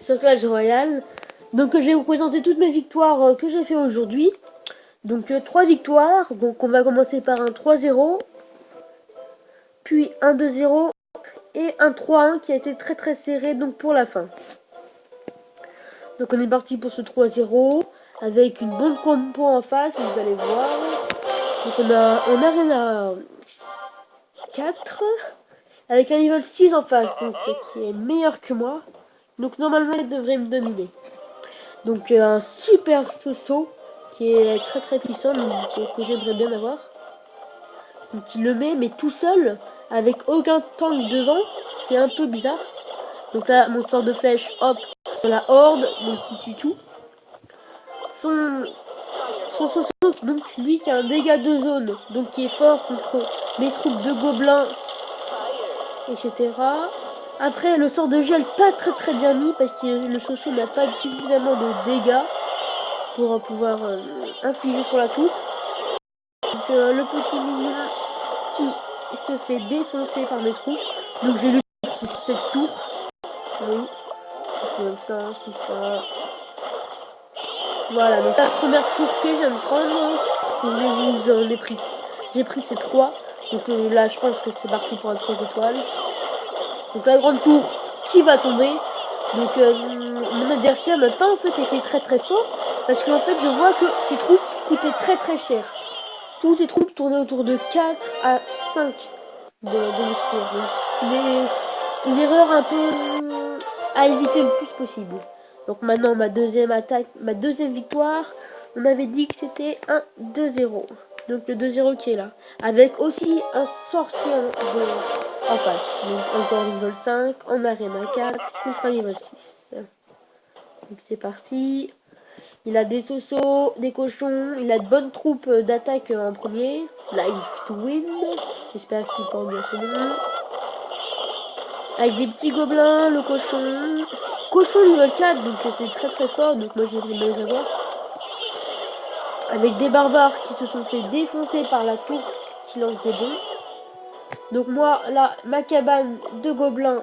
sur Clash Royale. Donc je vais vous présenter toutes mes victoires que j'ai fait aujourd'hui. Donc 3 victoires, donc on va commencer par un 3-0, puis un 2-0 et un 3-1 qui a été très serré donc pour la fin. Donc on est parti pour ce 3-0 avec une bonne compo en face, vous allez voir. Donc on arena 4 avec un niveau 6 en face, donc qui est meilleur que moi. Donc normalement il devrait me dominer. Donc un super Soso qui est très puissant, donc, que j'aimerais bien avoir. Donc il le met mais tout seul, avec aucun tank devant, c'est un peu bizarre. Donc là mon sort de flèche, hop, dans la horde, donc il tue tout. Son Soso, donc lui qui a un dégât de zone, donc qui est fort contre mes troupes de gobelins, etc. Après le sort de gel pas très bien mis parce que le Soso n'a pas suffisamment de dégâts pour pouvoir infliger sur la tour. Donc le petit minion qui se fait défoncer par mes troupes. Donc j'ai lu cette tour. Oui. Comme ça, c'est ça. Voilà, donc la première tour que je viens de prendre, j'en ai pris. J'ai pris ces 3. Donc là je pense que c'est parti pour un 3 étoiles. Donc la grande tour qui va tomber. Donc mon adversaire n'a pas en fait été très fort. Parce qu'en fait je vois que ces troupes coûtaient très cher. Tous ces troupes tournaient autour de 4 à 5 d'élixir. Donc c'est une erreur un peu à éviter le plus possible. Donc maintenant ma deuxième attaque, ma deuxième victoire, on avait dit que c'était un 2-0. Donc le 2-0 qui est là. Avec aussi un sorcier en face. Donc encore niveau 5, en arena 4, contre un niveau 6. Donc c'est parti. Il a des Sosos, des cochons, il a de bonnes troupes d'attaque en premier. Life to win. J'espère qu'il porte bien son nom. Avec des petits gobelins, le cochon. Cochon niveau 4, donc c'est très fort, donc moi j'aimerais bien les avoir. Avec des barbares qui se sont fait défoncer par la tour qui lance des bombes. Donc moi, là, ma cabane de gobelins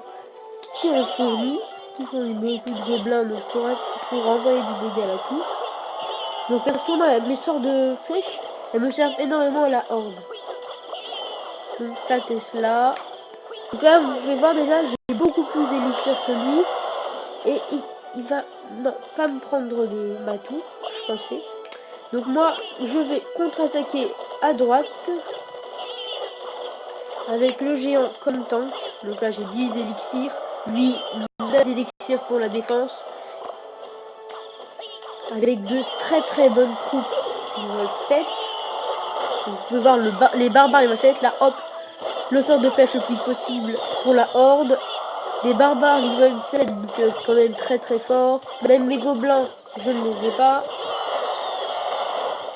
qui ont fourni beaucoup de gobelins donc pour envoyer du dégât à la tour. Donc perso, mes sorts de flèches, elles me servent énormément à la horde. Donc ça, Tesla. Donc là, vous pouvez voir déjà, j'ai beaucoup plus d'élixir que lui. Et il va pas me prendre de ma tour, je pensais. Donc moi, je vais contre-attaquer à droite. Avec le géant comme tank. Donc là, j'ai 10 d'élixir. Lui, 9 d'élixir pour la défense. Avec de très bonnes troupes niveau 7. Donc, vous pouvez voir les barbares niveau 7. Là, hop, le sort de flèche le plus possible pour la horde. Des barbares niveau 7, donc quand même très fort. Même les gobelins, je ne les ai pas.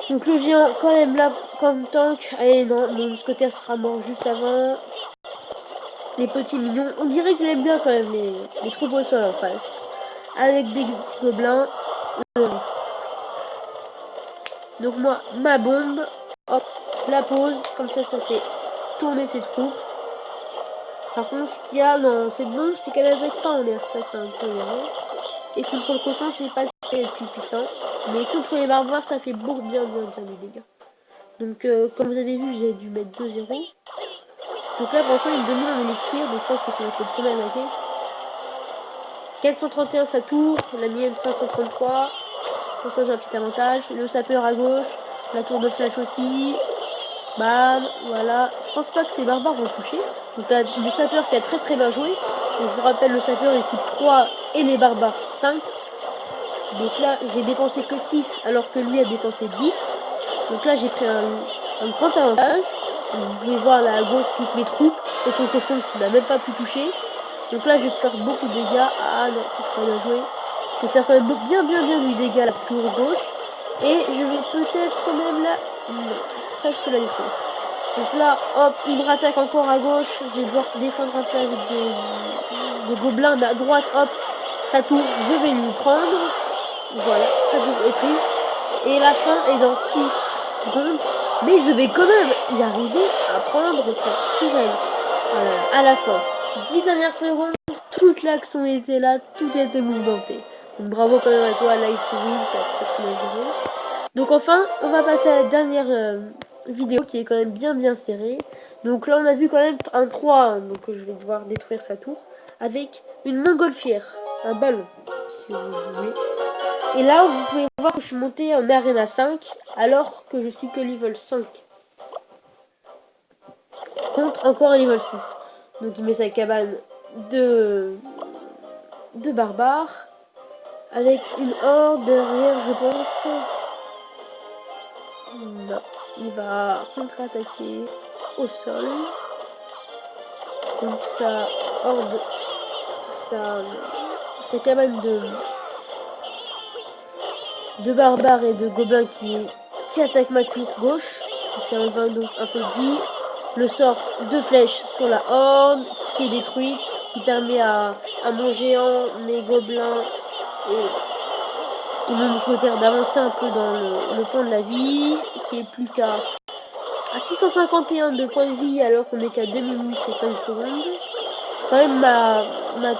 Donc le géant quand même là comme tank. Allez, non, mon mousquetaire sera mort juste avant. Les petits mignons, on dirait que j'aime bien quand même les troupes au sol en face. Avec des petits gobelins. Donc moi, ma bombe, hop, je la pose, comme ça fait tourner ses troupes. Par contre, ce qu'il y a dans cette bombe, c'est qu'elle n'attaque pas en air, ça c'est un peu erreur. Et contre le cochon, c'est pas ce qui est le plus puissant. Mais contre les barbares, ça fait beaucoup bien des dégâts. Donc comme vous avez vu, j'ai dû mettre 2-0. Donc là, pour l'instant, il me domine en élixir, donc je pense que ça va être le premier attaqué. 431 sa tour, la mienne 533. Pour ça, j'ai un petit avantage. Le sapeur à gauche, la tour de flash aussi. Bam, voilà. Je pense pas que ces barbares vont toucher. Donc là, le sapeur qui a très bien joué. Donc je vous rappelle, le sapeur il coûte 3 et les barbares 5. Donc là, j'ai dépensé que 6 alors que lui a dépensé 10. Donc là, j'ai pris un grand avantage. Vous pouvez voir là à gauche toutes mes troupes et son cochon qui n'a même pas pu toucher. Donc là, je vais faire beaucoup de dégâts. Ah non, c'est très bien joué. Je vais faire quand même bien du dégât à la tour gauche. Et je vais peut-être même là... Non, presque la détruire. Donc là, hop, il me rattaque encore à gauche. Je vais devoir défendre un peu avec des gobelins. Mais à droite, hop, sa tour, je vais lui prendre. Voilà, sa tour est prise. Et la fin est dans 6 secondes. Mais je vais quand même y arriver à prendre cette tourelle. Voilà, à la fin. 10 dernières secondes, toute l'action était là, tout était mouvementé. Donc bravo quand même à toi, Live to Win, t'as très bien joué. Donc enfin, on va passer à la dernière vidéo qui est quand même bien serrée. Donc là on a vu quand même un 3, donc je vais devoir détruire sa tour, avec une montgolfière, un ballon, si vous voulez. Et là vous pouvez voir que je suis monté en Arena 5, alors que je suis que level 5. Contre encore un level 6. Donc il met sa cabane de barbares, avec une horde derrière je pense. Non, il va contre-attaquer au sol. Donc sa horde, sa cabane de barbares et de gobelins qui attaquent ma tour gauche. Qui enlève donc un peu de vie. Le sort de flèche sur la horde qui est détruite, qui permet à mon géant, mes gobelins et mon mousquetaire d'avancer un peu dans le pont de la vie, qui est plus qu'à 651 de points de vie alors qu'on est qu'à 2 minutes et 5 secondes. Quand même ma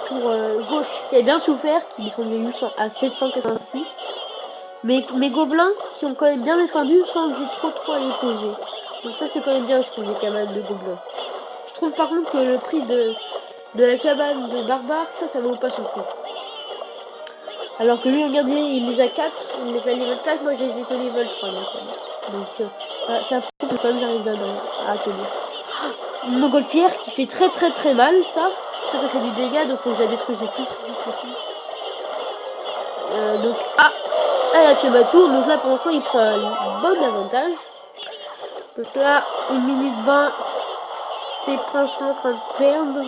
tour gauche qui a bien souffert, qui descend de 800 à 786. Mais mes gobelins qui ont quand même bien défendu sans que j'ai trop à les poser. Donc ça c'est quand même bien, je trouve, les cabanes de gobelins. Je trouve par contre que le prix de la cabane de barbare, ça vaut pas son coup. Alors que lui, regardez, il les a 4, il les a level 4, moi je les ai que level 3. Donc ça prouve que quand même j'arrive à tenir. Une montgolfière qui fait très mal, ça fait du dégât, donc faut que je la détruise plus. Donc, elle a tué ma tour, donc là pour l'instant il prend un bon avantage. Donc là, 1 minute 20, c'est franchement en train de perdre.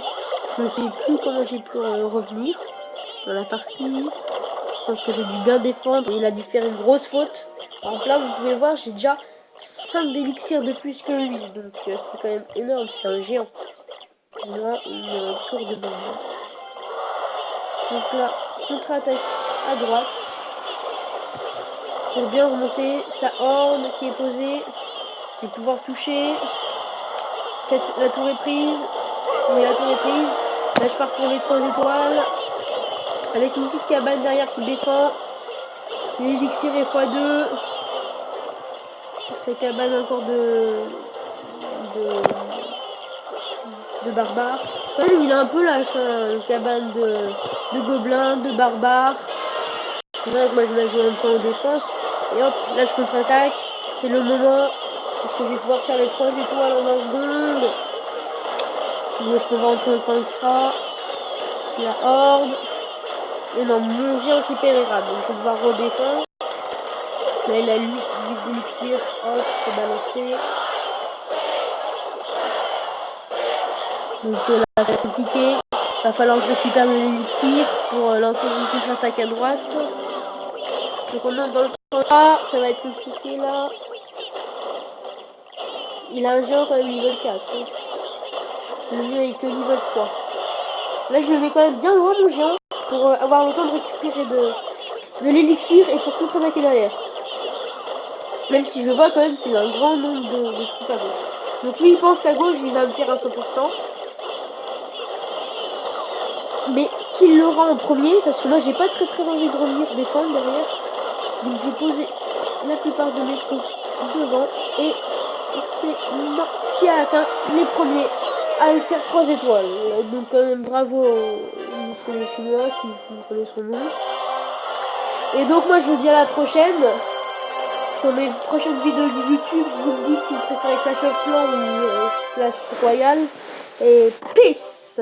Je ne sais plus comment j'ai pu revenir dans la partie. Je pense que j'ai dû bien défendre. Il a dû faire une grosse faute. Donc là, vous pouvez voir, j'ai déjà 5 d'élixirs de plus que lui. Donc c'est quand même énorme, c'est un géant. Moi, une tour de bombe. Donc là, contre-attaque à droite. Pour bien remonter sa horde qui est posée. Je vais pouvoir toucher. La tour est prise. Oui, la tour est prise. Là, je pars pour les 3 étoiles. Avec une petite cabane derrière qui défend. L'élixir est x2. Cette cabane encore de barbares. Quand même, il a un peu lâche, hein, une cabane de gobelins, de barbares. C'est vrai que moi je vais jouer un peu en défense. Et hop, là je contre-attaque. C'est le moment. Est-ce que je vais pouvoir faire les 3 étoiles en 1 seconde? Ou est-ce qu'on va entrer en point extra? La horde. Et non, mon géant qui périra. Donc je vais devoir redéfendre. Là il a 8 d'élixir. Hop, c'est balancé. Donc là ça va être compliqué. Il va falloir que je récupère de l'élixir pour lancer une contre-attaque à droite. Donc on entre dans le contrat, ça va être compliqué là. Il a un géant quand même niveau 4. Hein. Le mien est que niveau 3. Là je le mets quand même bien loin mon géant pour avoir le temps de récupérer de l'élixir et pour contre-attaquer derrière. Même si je vois quand même qu'il a un grand nombre de troupes à gauche. Donc lui il pense qu'à gauche il va me faire un 100%. Mais qu'il l'aura en premier, parce que moi j'ai pas très envie de revenir défendre derrière. Donc j'ai posé la plupart de mes troupes devant et c'est moi qui a atteint les premiers à le faire 3 étoiles. Donc quand même bravo monsieur le chinois si vous connaissez son nom. Et donc moi je vous dis à la prochaine. Sur mes prochaines vidéos YouTube, vous me dites si vous préférez Clash of Clans ou Clash Royale. Et peace!